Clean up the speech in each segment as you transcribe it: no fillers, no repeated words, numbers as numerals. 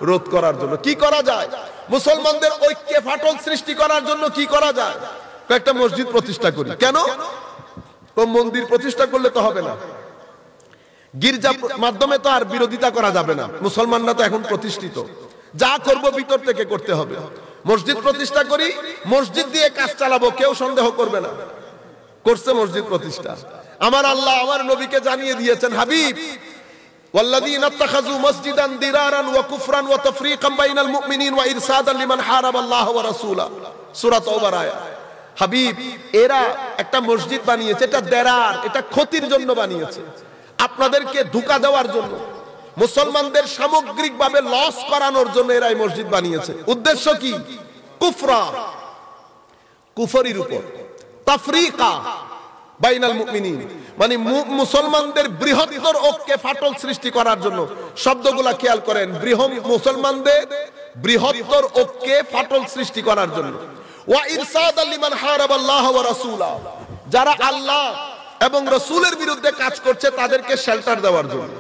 রোধ করার জন্য কি করা যায়? মুসলমানদের ঐক্যে ফাটল সৃষ্টি করার জন্য কি করা যায়? একটা মসজিদ প্রতিষ্ঠা করি। কেন? মন্দির প্রতিষ্ঠা করলে তো হবে না, গির্জা মাধ্যমে তো আর বিরোধিতা করা যাবে না। মুসলমানরা তো এখন প্রতিষ্ঠিত, যা করব ভিতর থেকে করতে হবে। মসজিদ প্রতিষ্ঠা করি, মসজিদ দিয়ে কাজ চালাবো, কেউ সন্দেহ করবে না। করছে মসজিদ প্রতিষ্ঠা। আমার আল্লাহ আমার নবীকে জানিয়ে দিয়েছেন, হাবিব ওয়াল্লাযীনা ইত্তাখাযু মাসজিদান দিরারান ওয়া কুফরান ওয়া তাফরীকান বাইনাল মুমিনিন ওয়া ইরসাদান লিমান হারাবাল্লাহ ওয়া রাসূলা, সূরা তাওবার আয়াত। হাবিব, এরা একটা মসজিদ বানিয়েছে, এটা দেরার, এটা ক্ষতির জন্য বানিয়েছে, আপনাদেরকে ধোঁকা দেওয়ার জন্য, মুসলমানদের সামগ্রিকভাবে লস করানোর জন্য এরা এই মসজিদ বানিয়েছে। উদ্দেশ্য কি? কুফরা, কুফরির উপর, তাফরীকা বাইনাল মুমিনিন, মানে মুসলমানদের বৃহত্তর ঐক্যে ফাটল সৃষ্টি করার জন্য। শব্দগুলা খেয়াল করেন, মুসলমানদের বৃহত্তর ঐক্যে ফাটল সৃষ্টি করার জন্য। ওয়া ইরসাদাল লিমান হারাবাল্লাহ ওয়া রাসূলা, যারা আল্লাহ এবং রাসূলের বিরুদ্ধে কাজ করছে তাদেরকে শেল্টার দেওয়ার জন্য।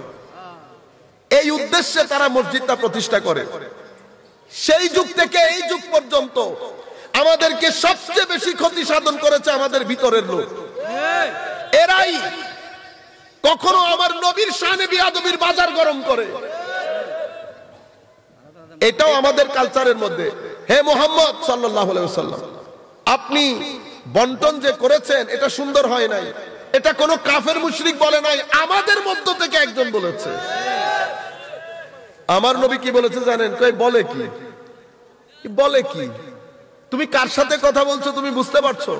এই উদ্দেশ্যে তারা মসজিদটা প্রতিষ্ঠা করে। সেই যুগ থেকে এই যুগ পর্যন্ত আমাদেরকে সবচেয়ে বেশি ক্ষতি সাধন করেছে আমাদের ভিতরের লোক। এরাই কখনো আমার নবীর শানে বিয়াদবির বাজার গরম করে, এটাও আমাদের কালচারের মধ্যে। হে মুহাম্মদ সাল্লাল্লাহু আলাইহি ওয়াসাল্লাম, আপনি বন্টন যে করেছেন এটা সুন্দর হয় নাই, এটা কোনো কাফের মুশরিক বলে নাই, আমাদের মধ্য থেকে একজন বলেছে। আমার নবী কি বলেছে জানেন? কই বলে কি? বলে কি? তুমি কার সাথে কথা বলছো তুমি বুঝতে পারছো?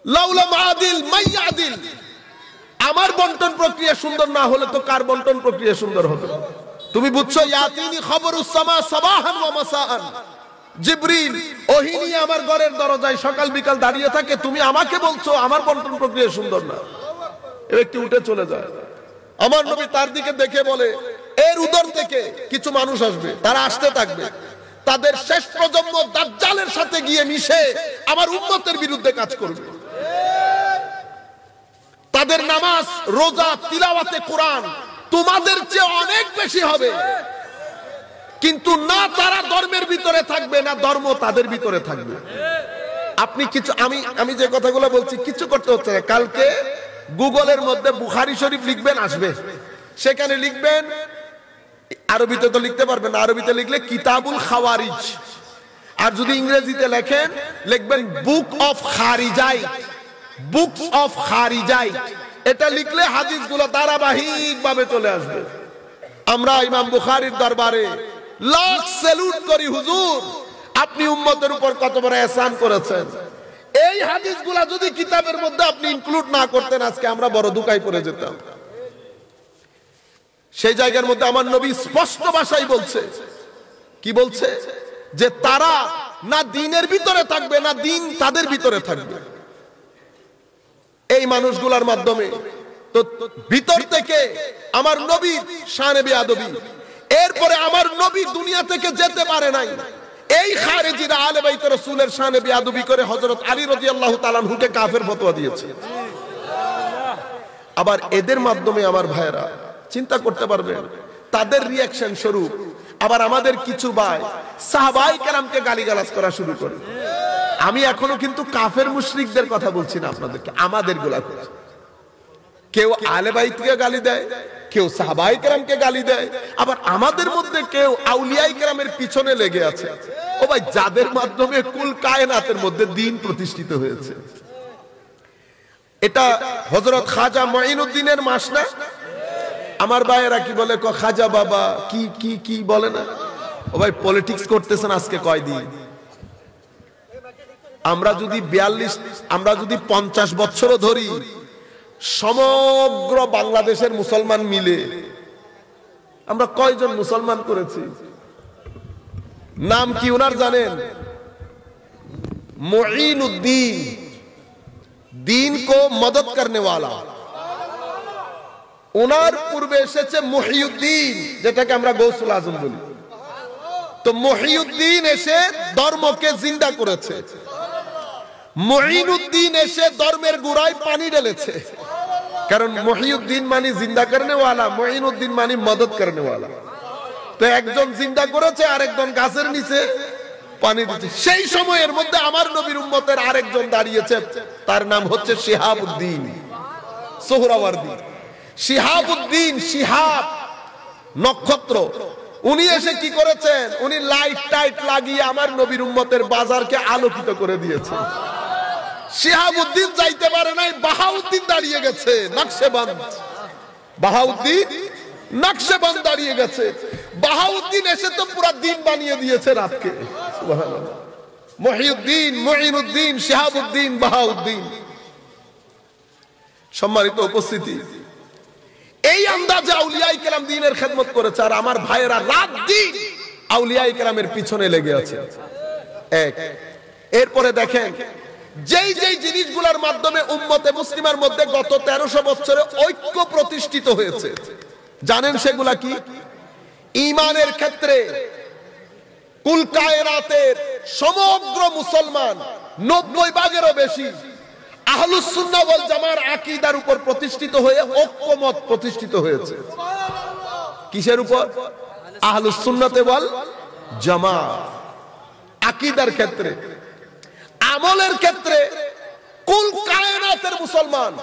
লাউলা মাদিল মাইয়াদিল, আমার বন্টন প্রক্রিয়া সুন্দর না হলে তো কার বন্টন প্রক্রিয়া সুন্দর হবে? তুমি বুঝছো? ইয়াতিনি খবরুস সামা সাবাহান ওয়া মাসাআন, জিবরিল ওহী নিয়ে আমার ঘরের দরজায় সকাল বিকাল দাঁড়িয়ে থাকে, তুমি আমাকে বলছো আমার বন্টন প্রক্রিয়া সুন্দর না। এ ব্যক্তি উঠে চলে যায়। আমার নবী তার দিকে দেখে বলে, এর উদর থেকে কিছু মানুষ আসবে, তারা আসতে থাকবে, তাদের শেষ প্রজন্ম দাজ্জালের সাথে গিয়ে মিশে আমার উম্মতের বিরুদ্ধে কাজ করবে। তাদের নামাজ, রোজা, তিলাওয়াতে কোরআন তোমাদের চেয়ে অনেক বেশি হবে, কিন্তু না তারা ধর্মের ভিতরে থাকবে, না ধর্ম তাদের ভিতরে থাকবে। আপনি কিছু, আমি যে কথাগুলো বলছি কিছু করতে হচ্ছে না। কালকে গুগলের মধ্যে বুখারী শরীফ লিখবেন, আসবে, সেখানে লিখবেন, আরবিতে তো লিখতে পারবেন না, আরবিতে লিখলে কিতাবুল খাওয়ারিজ, আর যদি ইংরেজিতে লেখেন লিখবেন বুক অফ খারিজাইট, বুকস অফ খারিজাইট। এটা লিখলে হাদিসগুলো ধারাবাহিক ভাবে চলে আসবে। আমরা ইমাম বুখারীর দরবারে লাখ স্যালুট করি, হুজুর আপনি উম্মতের উপর কত বড় ihsan করেছেন। এই হাদিসগুলো যদি কিতাবের মধ্যে আপনি ইনক্লুড না করতেন, আজকে আমরা বড় দুঃখায় পড়ে যেতাম। সেই জায়গার মধ্যে আমার নবী স্পষ্ট ভাষায় বলছে, কি বলছে? যে তারা না দ্বীনের ভিতরে থাকবে, না দ্বীন তাদের ভিতরে থাকবে। এই মানুষগুলোর মাধ্যমে তো ভিতর থেকে আমার নবী শানে বিয়াদবি, এরপরে আমার নবী দুনিয়া থেকে যেতে পারে নাই, এই খারেজিরা আলে বাইত রাসূলের শানে বিয়াদবি করে হযরত আলী রাদিয়াল্লাহু তাআলা আনহুকে কাফের ফতোয়া দিয়েছে। আবার এদের মাধ্যমে আমার ভাইরা চিন্তা করতে পারবেন, তাদের রিঅ্যাকশন স্বরূপ আবার আমাদের কিছু ভাই সাহাবায়ে কেরামকে গালিগালাজ করা শুরু করে। আমি এখনো কিন্তু কাফের মুশরিকদের কথা বলছি না আপনাদেরকে, আমাদের গুলা করে। কেউ আলে বাইতকে গালি দেয়, কেউ সাহাবায়ে কেরামকে গালি দেয়, আবার আমাদের মধ্যে কেউ আউলিয়ায়ে কেরামের পিছনে লেগে আছে। ও ভাই, যাদের মাধ্যমে কুল কায়নাতের মধ্যে দ্বীন প্রতিষ্ঠিত হয়েছে। এটা হযরত খাজা মুঈনুদ্দিনের মাস না? আমার ভাইয়েরা কি বলে, খাজা বাবা কি কি কি বলে না? ও ভাই, পলিটিক্স করতেছেন আজকে কয়দিন? আমরা যদি 50 বছরও ধরি, সমগ্র বাংলাদেশের মুসলমান মিলে আমরা কয়জন মুসলমান করেছি? নাম কি ওনার জানেন? মুঈনুদ্দিন, दीन को मदद करने वाला। ওনার পূর্বে এসেছে মুহিউদ্দিন, যেটাকে আমরা গৌসুল আজম বলি। তো মুহিউদ্দিন এসে ধর্মকে জিন্দা করেছে, মুঈনুদ্দিন এসে ধর্মের গোড়ায় পানি ঢেলেছে। কারণ মুহিউদ্দিন মানে জিন্দা করনে वाला, মুঈনুদ্দিন মানে মদদ করনে वाला। তো একজন জিন্দা করেছে, আরেকজন গাছের নিচে পানি দিচ্ছে। সেই সময়ের মধ্যে আমার নবীর উম্মতের আরেকজন দাঁড়িয়েছে, তার নাম হচ্ছে শিহাবউদ্দিন সোহরাওয়ার্দী। শিহাবউদ্দিন, শিহাব নক্ষত্র। উনি এসে কি করেছেন, উনি লাইট টাইট লাগিয়ে আমার নবীর উম্মতের বাজারকে আলোকিত করে দিয়েছেন। শিহাবউদ্দিন যাইতে পারে নাই, বাহাউদ্দিন দাঁড়িয়ে গেছে নকশেবন্দ। বাহাউদ্দিন নকশেবন্দ দাঁড়িয়ে গেছে। বাহাউদ্দিন এসে তো পুরো দিন বানিয়ে দিয়েছে রাতকে। সুবহানাল্লাহ। মহিউদ্দিন, মুঈনুদ্দিন, শিহাবউদ্দিন, বাহাউদ্দিন। সম্মানিত উপস্থিতি, এই আন্দাজে আউলিয়ায়ে কেরাম দ্বীনের খেদমত করেছে, আর আমার ভাইয়েরা রাত দিন আউলিয়ায়ে কেরামের পিছনে লেগে আছে। এক, এরপরে দেখেন যেই যেই জিনিসগুলোর মাধ্যমে উম্মতে মুসলিমার মধ্যে গত 1300 বছরে ঐক্য প্রতিষ্ঠিত হয়েছে, জানেন সেগুলা কি? ঈমানের ক্ষেত্রে কুল কায়নাতের সমগ্র মুসলমান 90 ভাগেরও বেশি আহলুস সুন্নাহ ওয়াল জামার আকীদার উপর প্রতিষ্ঠিত হয়ে ঐক্যমত প্রতিষ্ঠিত হয়েছে। কিসের উপর? আহলুস সুন্নাতে ওয়াল জামাত। আকীদার ক্ষেত্রে, আমলের ক্ষেত্রে কুল কায়নাতের মুসলমান